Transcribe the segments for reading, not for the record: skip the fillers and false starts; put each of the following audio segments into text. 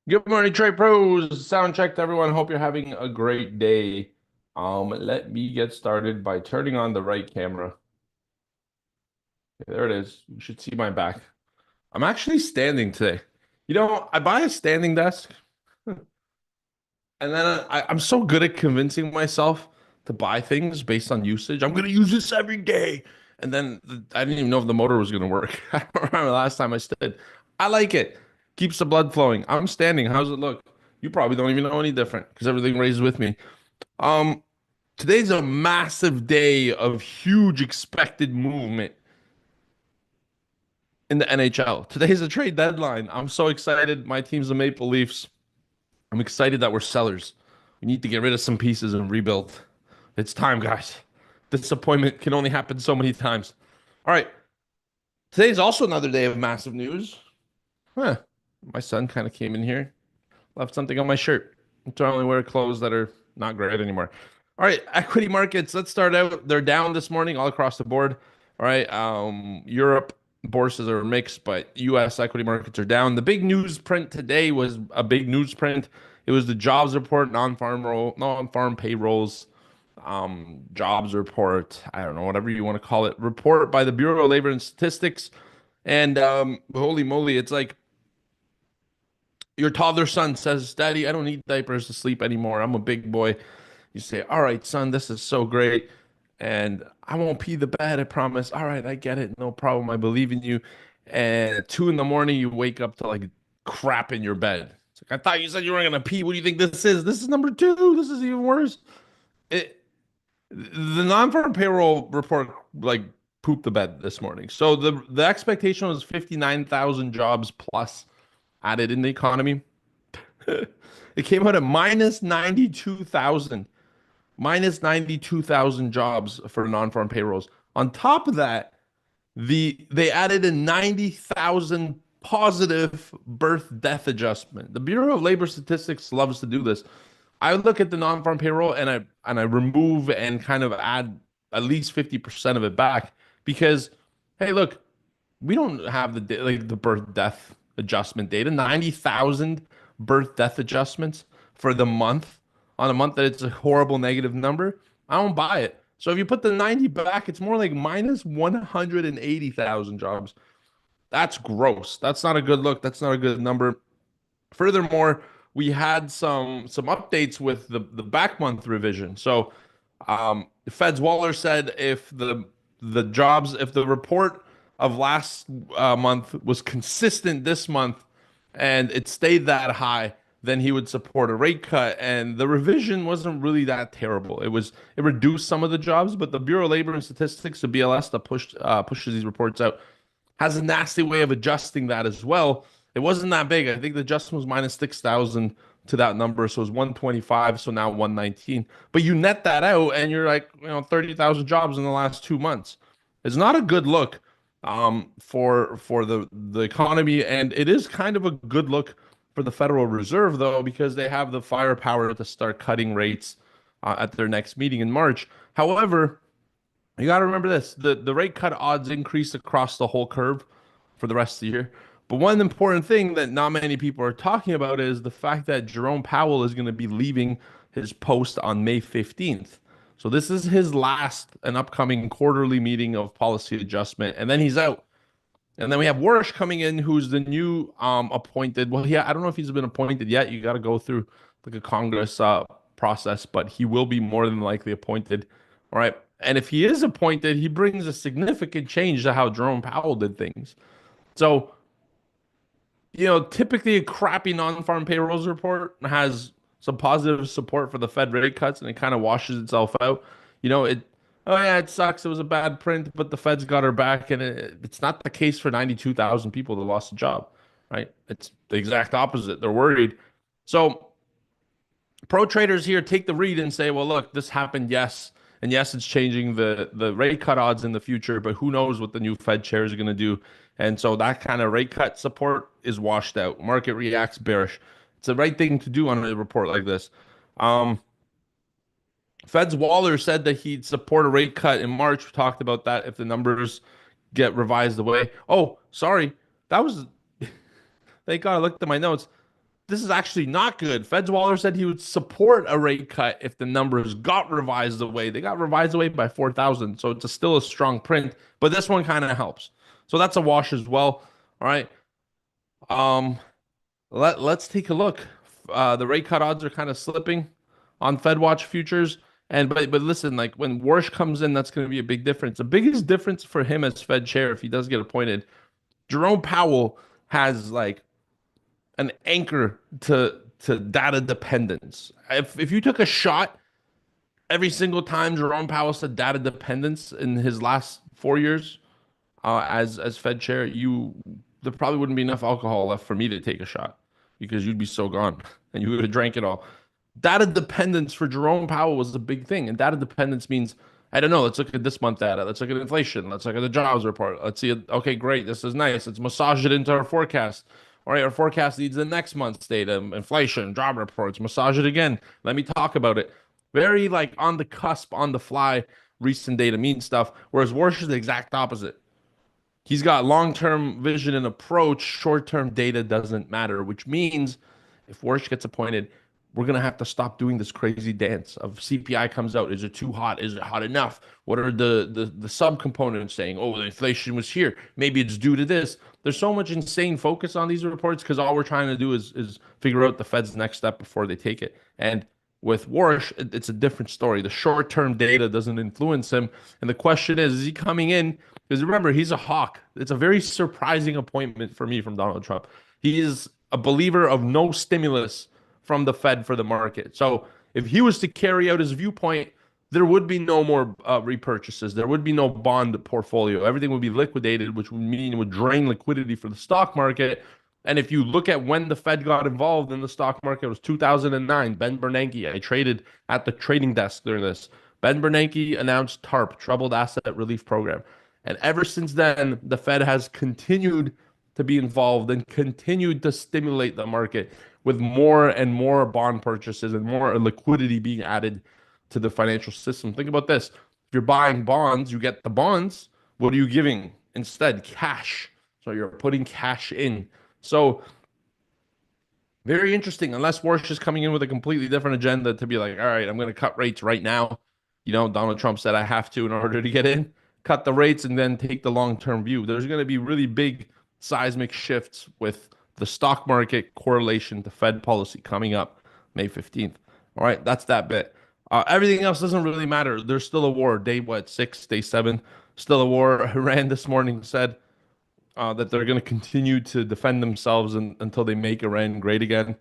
Good morning, Trade Pros. Sound check to everyone. Hope you're having a great day. Let me get started by turning on the right camera. Okay, there it is. You should see my back. I'm actually standing today. I buy a standing desk, and then I'm so good at convincing myself to buy things based on usage. I'm gonna use this every day, and then I didn't even know if the motor was gonna work. I don't remember the last time I stood. I like it. Keeps the blood flowing. I'm standing. How's it look? You probably don't even know any different because everything raises with me. Um, Today's a massive day of huge expected movement in the NHL. Today's a trade deadline. I'm so excited. My team's the Maple Leafs. I'm excited that we're sellers. We need to get rid of some pieces and rebuild. It's time, guys. Disappointment can only happen so many times. All right. Today's also another day of massive news. Huh. My son kind of came in here, left something on my shirt. So I only wear clothes that are not great anymore. All right, equity markets. Let's start out. They're down this morning all across the board. All right, Europe bourses are mixed, but U.S. equity markets are down. The big news print today was a big news print. It was the jobs report, non-farm payrolls, jobs report. I don't know, whatever you want to call it. Report by the Bureau of Labor and Statistics. And holy moly, it's like your toddler son says, "Daddy, I don't need diapers to sleep anymore. I'm a big boy." You say, "All right, son, this is so great. And I won't pee the bed, I promise." "All right, I get it. No problem. I believe in you." And at 2 in the morning, you wake up to like crap in your bed. It's like, "I thought you said you weren't gonna pee. What do you think this is? This is number two. This is even worse." It, the non-farm payroll report like pooped the bed this morning. So the expectation was 59,000 jobs plus added in the economy. It came out at minus 92,000 jobs for non-farm payrolls. On top of that, they added a 90,000 positive birth death adjustment. The Bureau of Labor Statistics loves to do this. I look at the non-farm payroll and I remove and kind of add at least 50% of it back because hey, look, we don't have the birth death adjustment data. 90,000 birth death adjustments for the month on a month that it's a horrible negative number. I don't buy it. So if you put the 90 back, it's more like minus 180,000 jobs. That's gross. That's not a good look. That's not a good number. Furthermore, we had some updates with the back month revision. So Fed's Waller said if the report of last month was consistent this month and it stayed that high, then he would support a rate cut. And the revision wasn't really that terrible. It reduced some of the jobs, but the Bureau of Labor and Statistics, the BLS, that pushes these reports out, has a nasty way of adjusting that as well. It wasn't that big. I think the adjustment was minus 6,000 to that number. So it was 125. So now 119. But you net that out and you're like, 30,000 jobs in the last 2 months. It's not a good look for the economy. And it is kind of a good look for the Federal Reserve, though, because they have the firepower to start cutting rates at their next meeting in March. However, you got to remember this: the rate cut odds increase across the whole curve for the rest of the year. But one important thing that not many people are talking about is the fact that Jerome Powell is going to be leaving his post on May 15th. So this is his last and upcoming quarterly meeting of policy adjustment, and then he's out. And then we have Warish coming in, who's the new appointed. Well, yeah, I don't know if he's been appointed yet. You got to go through like a Congress process, but he will be more than likely appointed. All right. And if he is appointed, he brings a significant change to how Jerome Powell did things. So, typically a crappy non-farm payrolls report has some positive support for the Fed rate cuts and it kind of washes itself out. It, oh yeah, it sucks. It was a bad print, but the Fed's got her back. And it's not the case for 92,000 people that lost a job, right? It's the exact opposite. They're worried. So pro traders here take the read and say, well, look, this happened, yes. And yes, it's changing the rate cut odds in the future, but who knows what the new Fed chairs are going to do. And so that kind of rate cut support is washed out. Market reacts bearish. It's the right thing to do on a report like this. Um, Fed's Waller said that he'd support a rate cut in March. We talked about that if the numbers get revised away. Oh, sorry. That was, thank God I looked at my notes. this is actually not good. Fed's Waller said he would support a rate cut if the numbers got revised away. They got revised away by 4,000, so it's still a strong print, but this one kind of helps. So that's a wash as well. All right. Um, let's take a look. The rate cut odds are kind of slipping on Fed Watch futures. And but listen, like when Warsh comes in, that's going to be a big difference. The biggest difference for him as Fed chair, if he does get appointed, Jerome Powell has like an anchor to data dependence. If you took a shot every single time Jerome Powell said data dependence in his last 4 years as Fed chair, there probably wouldn't be enough alcohol left for me to take a shot because you'd be so gone and you would have drank it all. Data dependence for Jerome Powell was a big thing, and data dependence means I don't know. Let's look at this month data. Let's look at inflation. Let's look at the jobs report. Let's see it. Okay, great. This is nice. Let's massage it into our forecast. All right, our forecast needs the next month's data, inflation, job reports. Massage it again. Let me talk about it. Very like on the cusp, on the fly, recent data mean stuff. Whereas Warsh is the exact opposite. He's got long-term vision and approach. Short-term data doesn't matter, which means if Warsh gets appointed, we're gonna have to stop doing this crazy dance of CPI comes out. Is it too hot? Is it hot enough? What are the subcomponents saying? Oh, the inflation was here. Maybe it's due to this. There's so much insane focus on these reports because all we're trying to do is figure out the Fed's next step before they take it. And with Warsh, it's a different story. The short-term data doesn't influence him. And the question is he coming in? Because remember, he's a hawk. It's a very surprising appointment for me from Donald Trump. He is a believer of no stimulus from the Fed for the market. So if he was to carry out his viewpoint, there would be no more repurchases. There would be no bond portfolio. Everything would be liquidated, which would mean it would drain liquidity for the stock market. And if you look at when the Fed got involved in the stock market, it was 2009. Ben Bernanke, I traded at the trading desk during this. Ben Bernanke announced TARP, Troubled Asset Relief Program. And ever since then, the Fed has continued to be involved and continued to stimulate the market with more and more bond purchases and more liquidity being added to the financial system. Think about this. If you're buying bonds, you get the bonds. What are you giving instead? Cash. So you're putting cash in. So very interesting, unless Warsh is coming in with a completely different agenda to be like, all right, I'm going to cut rates right now. You know, Donald Trump said I have to in order to get in, cut the rates and then take the long-term view. There's going to be really big seismic shifts with the stock market correlation to Fed policy coming up May 15th. All right, that's that bit. Everything else doesn't really matter. There's still a war. Day what? 6, day 7. Still a war. Iran this morning said that they're going to continue to defend themselves until they make Iran great again.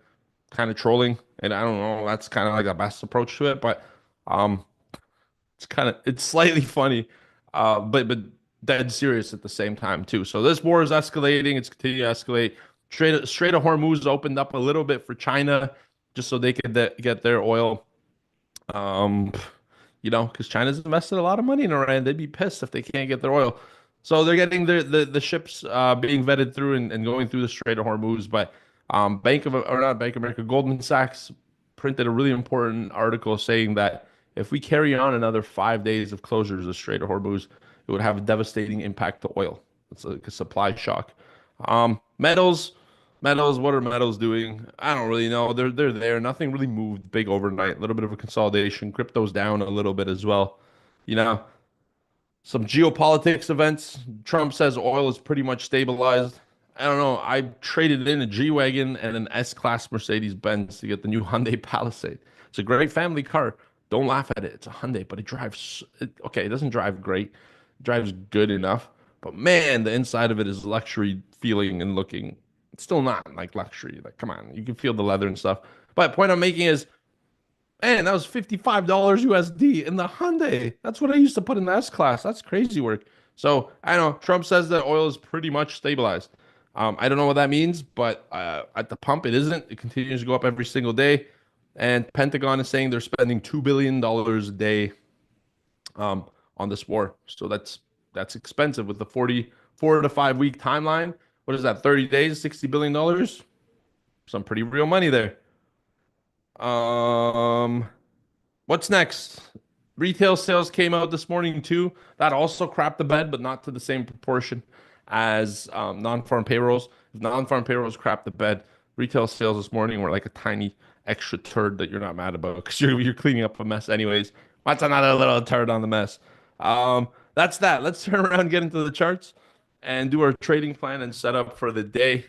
Kind of trolling, and I don't know. That's kind of like the best approach to it, but um, it's slightly funny, but dead serious at the same time too. So this war is escalating. It's continuing to escalate. Strait of Hormuz opened up a little bit for China, just so they could get their oil. Um, you know, because China's invested a lot of money in Iran. They'd be pissed if they can't get their oil. So they're getting the ships being vetted through and going through the Strait of Hormuz. But not Bank of America, Goldman Sachs printed a really important article saying that if we carry on another 5 days of closures of the Strait of Hormuz, it would have a devastating impact to oil. It's like a supply shock. Metals, what are metals doing? I don't really know. They're there. Nothing really moved big overnight. A little bit of a consolidation. Crypto's down a little bit as well. You know, some geopolitics events. Trump says oil is pretty much stabilized. I don't know. I traded in a G-Wagon and an S-Class Mercedes-Benz to get the new Hyundai Palisade. It's a great family car. Don't laugh at it. It's a Hyundai, but it drives, okay, it doesn't drive great. It drives good enough. But man, the inside of it is luxury feeling and looking. It's still not like luxury. Like, come on, you can feel the leather and stuff. But point I'm making is, man, that was $55 USD in the Hyundai. That's what I used to put in the S-Class. That's crazy work. So I know Trump says that oil is pretty much stabilized. I don't know what that means, but at the pump, it isn't. It continues to go up every single day. And Pentagon is saying they're spending $2 billion a day on this war. So that's expensive with the 4 to 5 week timeline. What is that? 30 days, $60 billion? Some pretty real money there. What's next? Retail sales came out this morning too. That also crapped the bed, but not to the same proportion as non-farm payrolls. If non-farm payrolls crap the bed, Retail sales this morning were like a tiny extra turd that you're not mad about because you're cleaning up a mess anyways. What's another little turd on the mess? That's that. Let's turn around, get into the charts, and do our trading plan and set up for the day.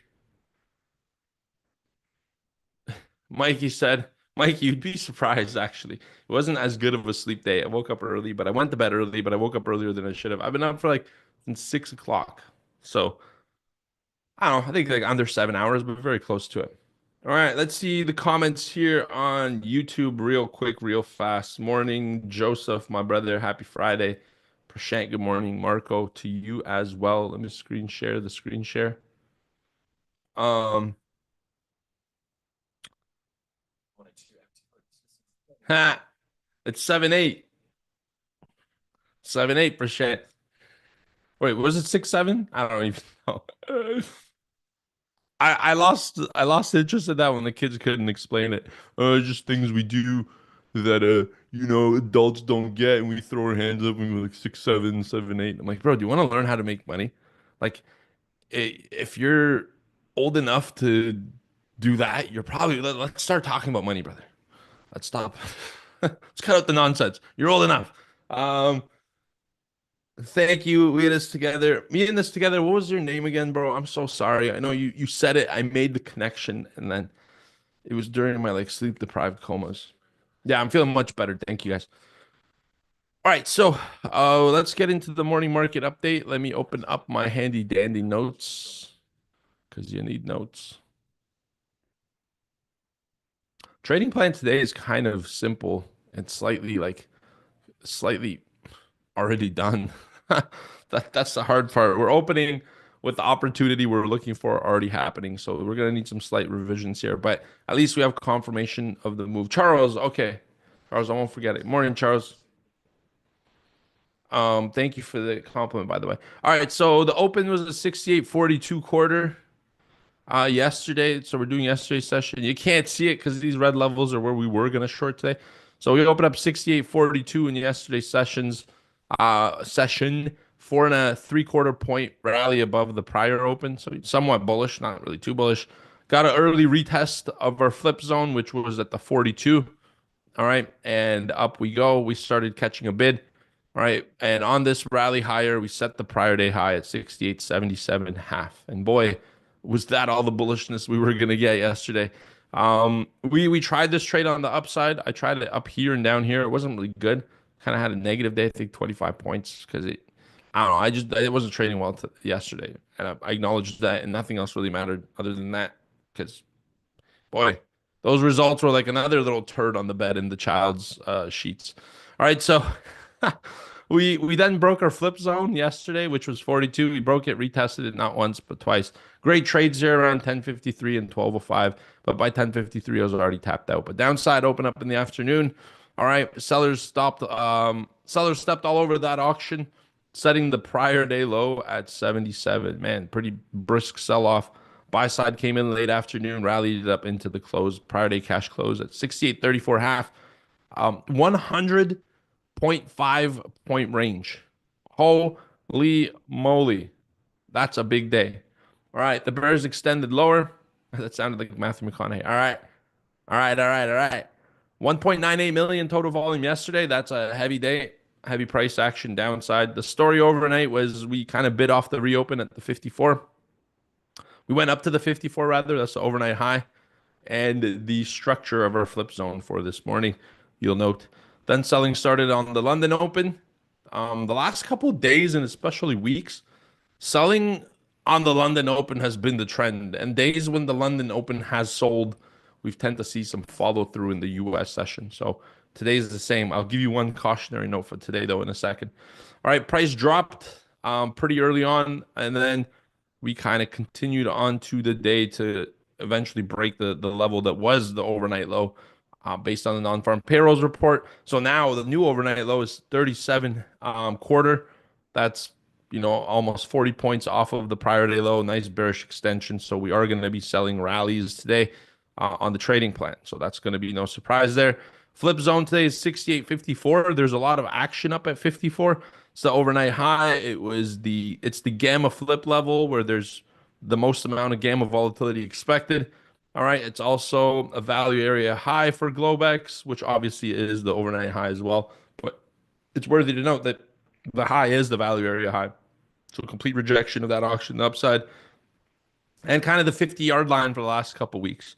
Mikey said, Mikey, you'd be surprised actually. It wasn't as good of a sleep day. I woke up early, but I went to bed early, but I woke up earlier than I should have. I've been up for like since 6 o'clock. So I don't know, I think like under 7 hours, but very close to it. All right, let's see the comments here on YouTube real quick, real fast. Morning, Joseph, my brother. Happy Friday. Prashant, good morning. Marco, to you as well. Let me screen share the screen share. Um, ha, it's 7-8. 7-8, Prashant. Wait, was it 6-7? I don't even know. I lost interest in that when the kids couldn't explain it. Just things we do that adults don't get, and we throw our hands up and we're like 6-7, 7-8. I'm like, bro, do you want to learn how to make money? Like, if you're old enough to do that, you're probably let's start talking about money, brother. Let's stop. Let's cut out the nonsense. You're old enough. Um, Thank you. We had this together. Me and this together. What was your name again, bro? I'm so sorry. I know you said it. I made the connection, and then it was during my like sleep deprived comas. Yeah, I'm feeling much better. Thank you guys. All right, so let's get into the morning market update. Let me open up my handy dandy notes because you need notes. Trading plan today is kind of simple and slightly already done. That's the hard part. We're opening with the opportunity we're looking for already happening. So we're gonna need some slight revisions here, but at least we have confirmation of the move. Charles, okay. Charles, I won't forget it. Morning, Charles. Thank you for the compliment, by the way. All right, so the open was a 68.42 quarter yesterday. So we're doing yesterday's session. You can't see it because these red levels are where we were gonna short today. So we opened up 68.42 in yesterday's session, 4.75 point rally above the prior open. So somewhat bullish, not really too bullish. Got an early retest of our flip zone, which was at the 42. All right. And up we go. We started catching a bid. All right. And on this rally higher, we set the prior day high at 68.77 half. And boy, was that all the bullishness we were gonna get yesterday. We tried this trade on the upside. I tried it up here and down here. It wasn't really good. Kind of had a negative day, I think 25 points because I don't know. It wasn't trading well yesterday. And I acknowledged that and nothing else really mattered other than that because boy, those results were like another little turd on the bed in the child's sheets. All right, so we then broke our flip zone yesterday, which was 42. We broke it, retested it not once but twice. Great trades there around 10:53 and 12:05, but by 10:53 I was already tapped out. But downside open up in the afternoon. All right, sellers stepped all over that auction, setting the prior day low at 77. Man, pretty brisk sell off. Buy side came in late afternoon, rallied it up into the close. Prior day cash close at 68.34 half. 100.5 point range. Holy moly. That's a big day. All right. The Bears extended lower. That sounded like Matthew McConaughey. All right. All right. All right. All right. 1.98 million total volume yesterday. That's a heavy day. Heavy price action downside. The story overnight was we kind of bid off the reopen at the 54. We went up to the 54 rather. That's the overnight high. And the structure of our flip zone for this morning, you'll note. Then selling started on the London Open. The last couple of days and especially weeks, selling on the London Open has been the trend. And days when the London Open has sold, we've tend to see some follow through in the US session. So today's the same. I'll give you one cautionary note for today, though, in a second. All right, price dropped pretty early on, and then we kind of continued on to the day to eventually break the level that was the overnight low based on the non-farm payrolls report. So now the new overnight low is 37 quarter. That's almost 40 points off of the prior day low. Nice bearish extension. So we are going to be selling rallies today on the trading plan. So that's going to be no surprise there. Flip zone today is 68.54. There's a lot of action up at 54. It's the overnight high. It's the gamma flip level where there's the most amount of gamma volatility expected. All right. It's also a value area high for Globex, which obviously is the overnight high as well. But it's worthy to note that the high is the value area high. So complete rejection of that auction upside and kind of the 50-yard line for the last couple weeks.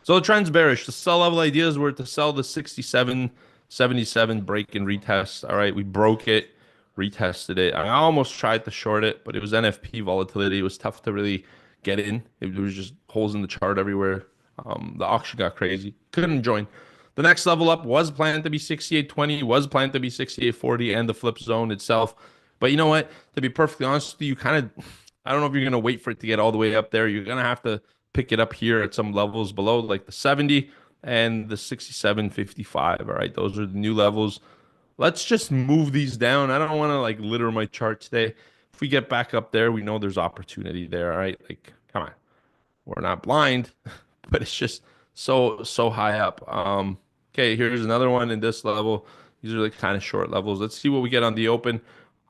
So the trend's bearish. The sell level ideas were to sell the 67.77 break and retest. All right, we broke it, retested it. I almost tried to short it, but it was NFP volatility. It was tough to really get in. It was just holes in the chart everywhere. The auction got crazy. Couldn't join. The next level up was planned to be 68.20, was planned to be 68.40, and the flip zone itself. But you know what? To be perfectly honest with you, I don't know if you're gonna wait for it to get all the way up there. You're gonna have to pick it up here at some levels below, like the 70 and the 67.55. All right, those are the new levels. Let's just move these down. I don't want to like litter my chart today. If we get back up there, we know there's opportunity there. All right, like come on, we're not blind, but it's just so high up. Okay, here's another one in this level. These are like kind of short levels. Let's see what we get on the open.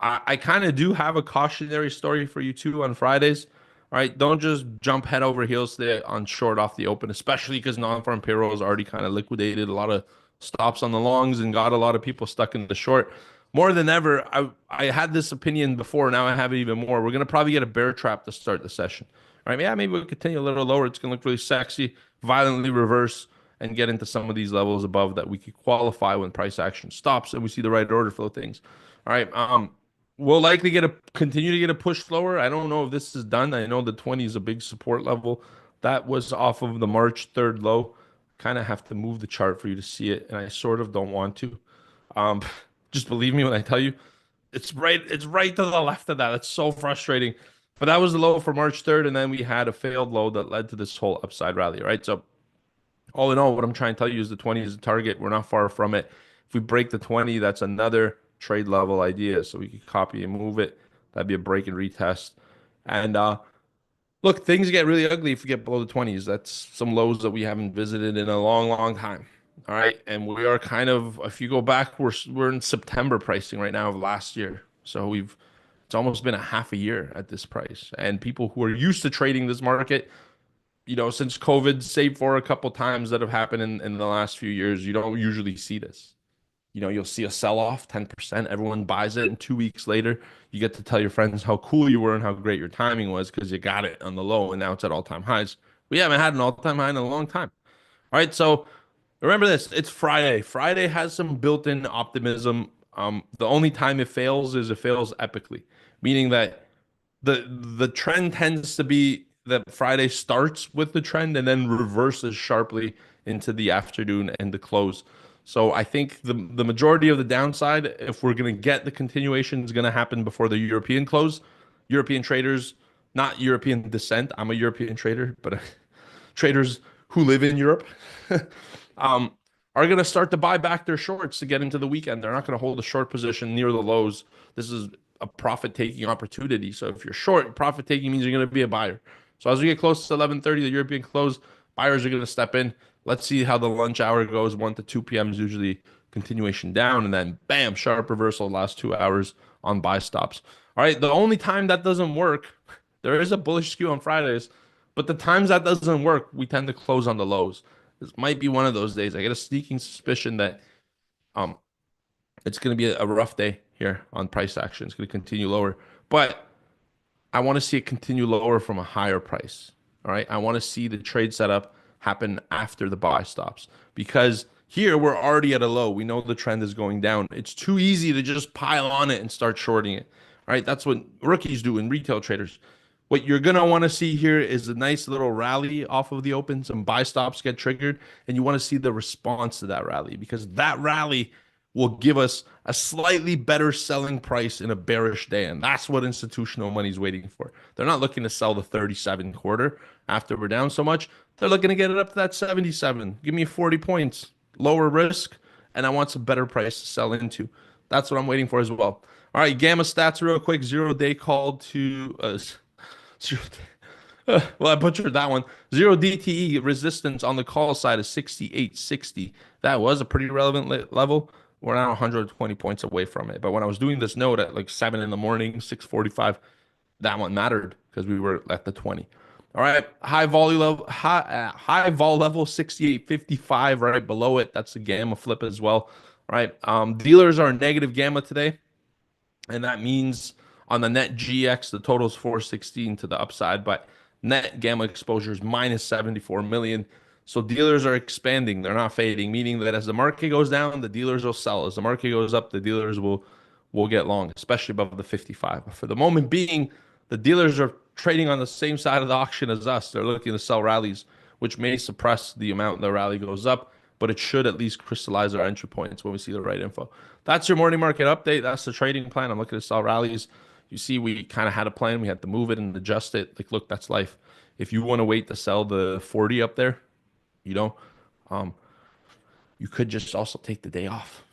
I kind of do have a cautionary story for you too on Fridays. All right, don't just jump head over heels today on short off the open, especially because non-farm payroll has already kind of liquidated a lot of stops on the longs and got a lot of people stuck in the short. More than ever, I had this opinion before. Now I have it even more. We're gonna probably get a bear trap to start the session. All right, yeah, maybe we'll continue a little lower. It's gonna look really sexy, violently reverse, and get into some of these levels above that we could qualify when price action stops and we see the right order flow things. All right, we'll likely continue to get a push lower. I don't know if this is done. I know the 20 is a big support level. That was off of the March 3rd low. Kind of have to move the chart for you to see it, and I sort of don't want to. Um, just believe me when I tell you, it's right to the left of that. It's so frustrating. But that was the low for March 3rd, and then we had a failed low that led to this whole upside rally, right? So all in all, what I'm trying to tell you is the 20 is the target. We're not far from it. If we break the 20, that's another trade level idea. So we could copy and move it. That'd be a break and retest. And look, things get really ugly if we get below the 20s. That's some lows that we haven't visited in a long time. All right. And we are kind of, if you go back, we're in September pricing right now of last year. So it's almost been a half a year at this price. And people who are used to trading this market, since COVID, save for a couple times that have happened in the last few years, you don't usually see this. You'll see a sell off 10%, everyone buys it, and 2 weeks later, you get to tell your friends how cool you were and how great your timing was because you got it on the low and now it's at all-time highs. We haven't had an all-time high in a long time. All right, so remember this, it's Friday. Friday has some built-in optimism. The only time it fails is it fails epically, meaning that the trend tends to be that Friday starts with the trend and then reverses sharply into the afternoon and the close. So I think the majority of the downside, if we're going to get the continuation, is going to happen before the European close. European traders, not European descent. I'm a European trader, but traders who live in Europe um, are going to start to buy back their shorts to get into the weekend. They're not going to hold a short position near the lows. This is a profit taking opportunity. So if you're short, profit taking means you're going to be a buyer. So as we get close to 11:30, the European close, buyers are going to step in. Let's see how the lunch hour goes. 1 to 2 p.m. is usually continuation down, and then bam, sharp reversal last 2 hours on buy stops. All right, the only time that doesn't work, there is a bullish skew on Fridays, but the times that doesn't work, we tend to close on the lows. This might be one of those days. I get a sneaking suspicion that um it's going to be a rough day here on price action. It's going to continue lower, but I want to see it continue lower from a higher price. All right. I want to see the trade setup happen after the buy stops because here we're already at a low. We know the trend is going down. It's too easy to just pile on it and start shorting it. All right. That's what rookies do and retail traders. What you're going to want to see here is a nice little rally off of the open. Some buy stops get triggered, and you want to see the response to that rally because that rally will give us a slightly better selling price in a bearish day. And that's what institutional money is waiting for. They're not looking to sell the 37 quarter after we're down so much. They're looking to get it up to that 77. Give me 40 points, lower risk, and I want some better price to sell into. That's what I'm waiting for as well. All right, gamma stats real quick. 0 day call to zero. Well, I butchered that one. Zero DTE resistance on the call side is 68.60. That was a pretty relevant level. We're now 120 points away from it. But when I was doing this note at like 7 in the morning, 6:45, that one mattered because we were at the 20. All right, high vol level 68.55 right below it. That's a gamma flip as well. All right, dealers are negative gamma today. And that means on the net GX, the total is 416 to the upside, but net gamma exposure is minus 74 million. So dealers are expanding, they're not fading, meaning that as the market goes down, the dealers will sell. As the market goes up, the dealers will get long, especially above the 55. But for the moment being, the dealers are trading on the same side of the auction as us. They're looking to sell rallies, which may suppress the amount the rally goes up, but it should at least crystallize our entry points when we see the right info. That's your morning market update. That's the trading plan. I'm looking to sell rallies. You see, we kind of had a plan. We had to move it and adjust it. Like, look, that's life. If you want to wait to sell the 40 up there, you know, um, you could just also take the day off.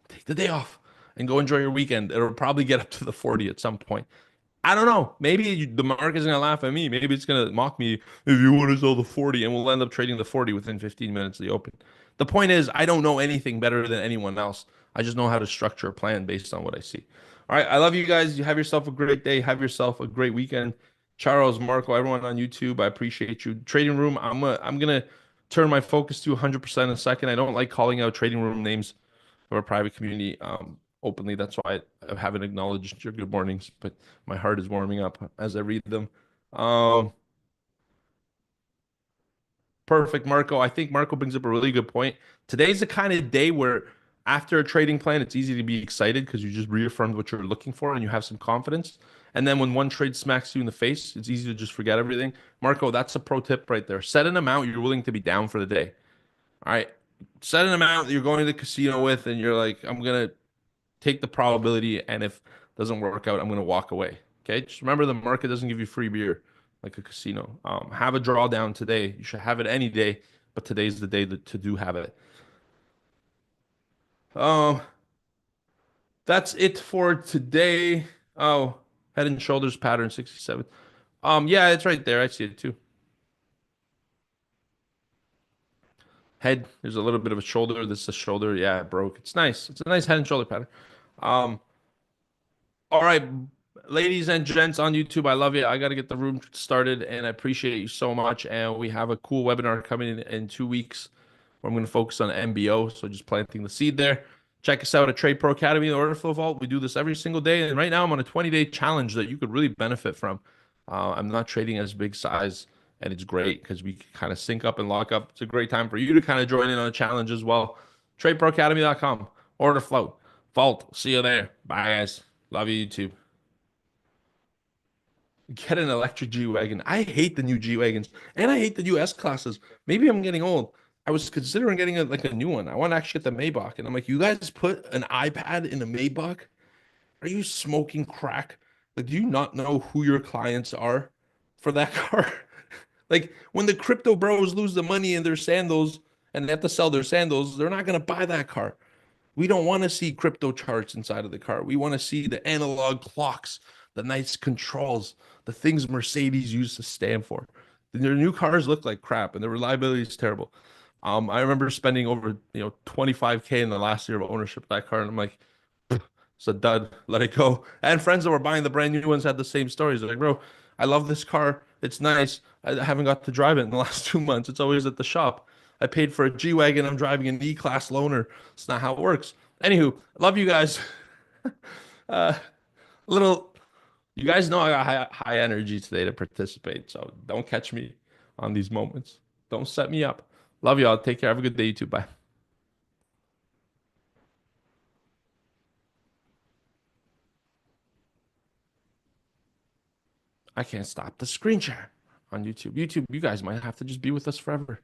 Take the day off and go enjoy your weekend. It'll probably get up to the 40 at some point. I don't know. Maybe the market's gonna laugh at me. Maybe it's gonna mock me if you want to sell the 40, and we'll end up trading the 40 within 15 minutes of the open. The point is, I don't know anything better than anyone else. I just know how to structure a plan based on what I see. All right, I love you guys. You have yourself a great day. Have yourself a great weekend. Charles, Marco, everyone on YouTube, I appreciate you. Trading room, I'm gonna turn my focus to 100% in a second. I don't like calling out trading room names of our private community openly. That's why I haven't acknowledged your good mornings, but my heart is warming up as I read them. Um, Perfect, Marco. I think Marco brings up a really good point. Today's the kind of day where after a trading plan, it's easy to be excited because you just reaffirmed what you're looking for and you have some confidence. And then when one trade smacks you in the face, it's easy to just forget everything. Marco, that's a pro tip right there. Set an amount you're willing to be down for the day. All right. Set an amount that you're going to the casino with, and you're like, I'm gonna take the probability, and if it doesn't work out, I'm going to walk away. Okay, just remember the market doesn't give you free beer like a casino. Have a drawdown today. You should have it any day, but today's the day to do have it. Um, that's it for today. Oh, head and shoulders pattern 67. Yeah, it's right there. I see it too. Head, there's a little bit of a shoulder. This is a shoulder. Yeah, it broke. It's nice. It's a nice head and shoulder pattern. Um, All right, ladies and gents on YouTube, I love you. I got to get the room started, and I appreciate you so much. And we have a cool webinar coming in 2 weeks where I'm going to focus on MBO. So just planting the seed there. Check us out at Trade Pro Academy, the Order Flow Vault. We do this every single day. And right now, I'm on a 20-day challenge that you could really benefit from. I'm not trading as big size, and it's great because we kind of sync up and lock up. It's a great time for you to kind of join in on a challenge as well. TradeProAcademy.com, Order Flow Vault. See you there. Bye, guys. Love you, YouTube. Get an electric G Wagon. I hate the new G Wagons and I hate the new S classes. Maybe I'm getting old. I was considering getting like a new one. I want to actually get the Maybach. And I'm like, you guys put an iPad in a Maybach? Are you smoking crack? Like, do you not know who your clients are for that car? Like, when the crypto bros lose the money in their sandals and they have to sell their sandals, they're not going to buy that car. We don't want to see crypto charts inside of the car. We want to see the analog clocks, the nice controls, the things Mercedes used to stand for. Their new cars look like crap and the reliability is terrible. I remember spending over 25K in the last year of ownership of that car, and I'm like, it's a dud. Let it go. And friends that were buying the brand new ones had the same stories. They're like, bro, I love this car. It's nice. I haven't got to drive it in the last 2 months. It's always at the shop. I paid for a G Wagon. I'm driving an E-Class loaner. It's not how it works. Anywho, love you guys. Uh, little, you guys know I got high energy today to participate. So don't catch me on these moments. Don't set me up. Love y'all. Take care. Have a good day, YouTube. Bye. I can't stop the screen share on YouTube. YouTube, you guys might have to just be with us forever.